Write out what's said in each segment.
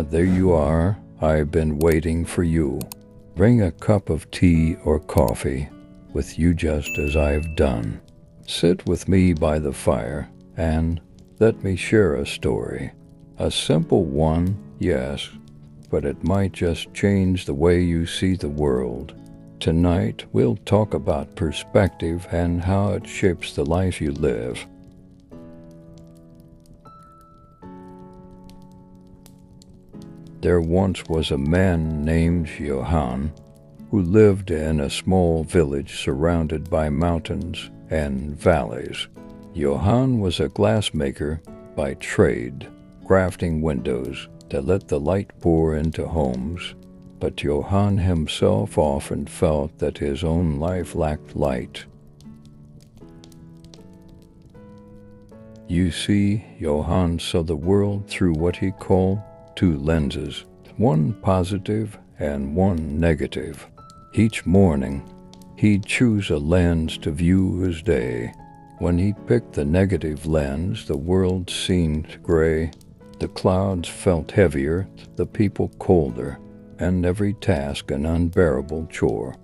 There you are. I've been waiting for you. Bring a cup of tea or coffee with you just as I've done. Sit with me by the fire and let me share a story. A simple one, yes, but it might just change the way you see the world. Tonight, we'll talk about perspective and how it shapes the life you live. There once was a man named Johan who lived in a small village surrounded by mountains and valleys. Johan was a glassmaker by trade, crafting windows that let the light pour into homes. But Johan himself often felt that his own life lacked light. You see, Johan saw the world through what he called two lenses, one positive and one negative. Each morning, he'd choose a lens to view his day. When he picked the negative lens, the world seemed gray. The clouds felt heavier, the people colder, and every task an unbearable chore.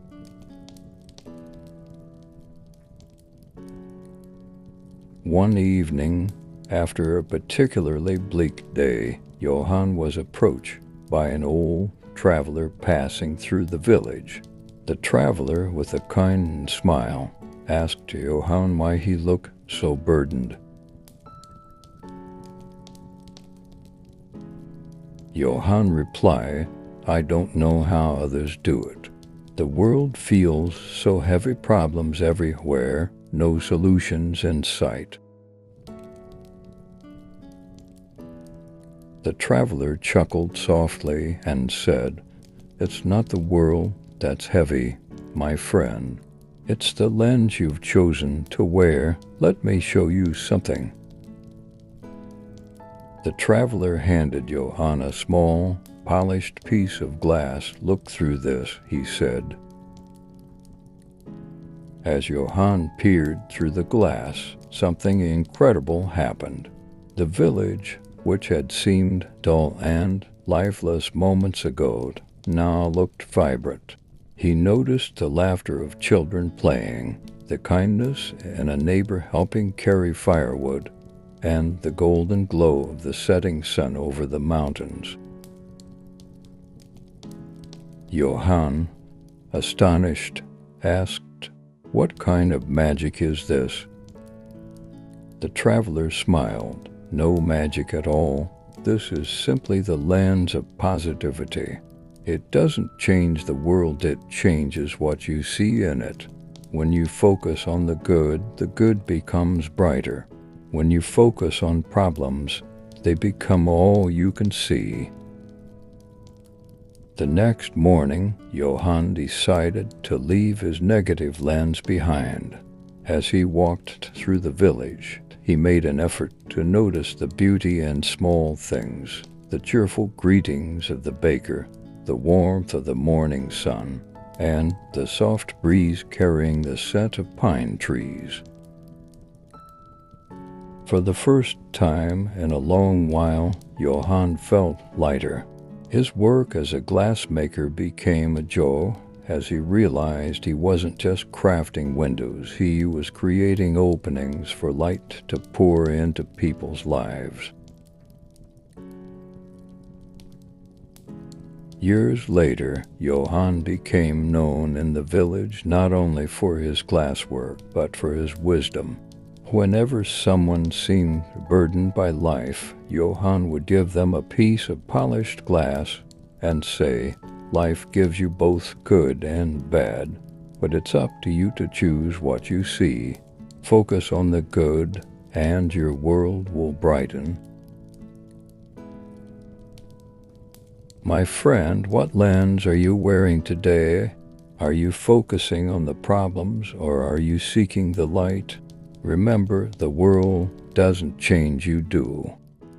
One evening, after a particularly bleak day, Johan was approached by an old traveler passing through the village. The traveler, with a kind smile, asked Johan why he looked so burdened. Johan replied, "I don't know how others do it. The world feels so heavy, problems everywhere, no solutions in sight." The traveler chuckled softly and said, "It's not the world that's heavy, my friend. It's the lens you've chosen to wear. Let me show you something." The traveler handed Johan a small, polished piece of glass. "Look through this," he said. As Johan peered through the glass, something incredible happened. The village, which had seemed dull and lifeless moments ago, now looked vibrant. He noticed the laughter of children playing, the kindness in a neighbor helping carry firewood, and the golden glow of the setting sun over the mountains. Johan, astonished, asked, "What kind of magic is this?" The traveler smiled. "No magic at all. This is simply the lens of positivity. It doesn't change the world, it changes what you see in it. When you focus on the good becomes brighter. When you focus on problems, they become all you can see." The next morning, Johan decided to leave his negative lens behind. As he walked through the village, he made an effort to notice the beauty in small things, the cheerful greetings of the baker, the warmth of the morning sun, and the soft breeze carrying the scent of pine trees. For the first time in a long while, Johan felt lighter. His work as a glassmaker became a joy as he realized he wasn't just crafting windows, he was creating openings for light to pour into people's lives. Years later, Johan became known in the village not only for his glasswork, but for his wisdom. Whenever someone seemed burdened by life, Johan would give them a piece of polished glass and say, "Life gives you both good and bad, but it's up to you to choose what you see. Focus on the good, and your world will brighten." My friend, what lens are you wearing today? Are you focusing on the problems, or are you seeking the light? Remember, the world doesn't change, you do.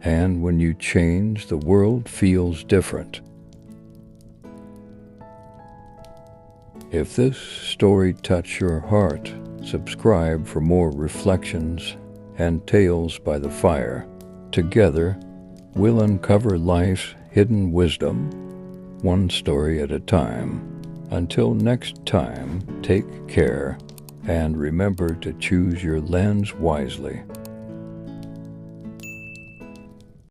And when you change, the world feels different. If this story touched your heart, subscribe for more reflections and tales by the fire. Together, we'll uncover life's hidden wisdom, one story at a time. Until next time, take care and remember to choose your lens wisely.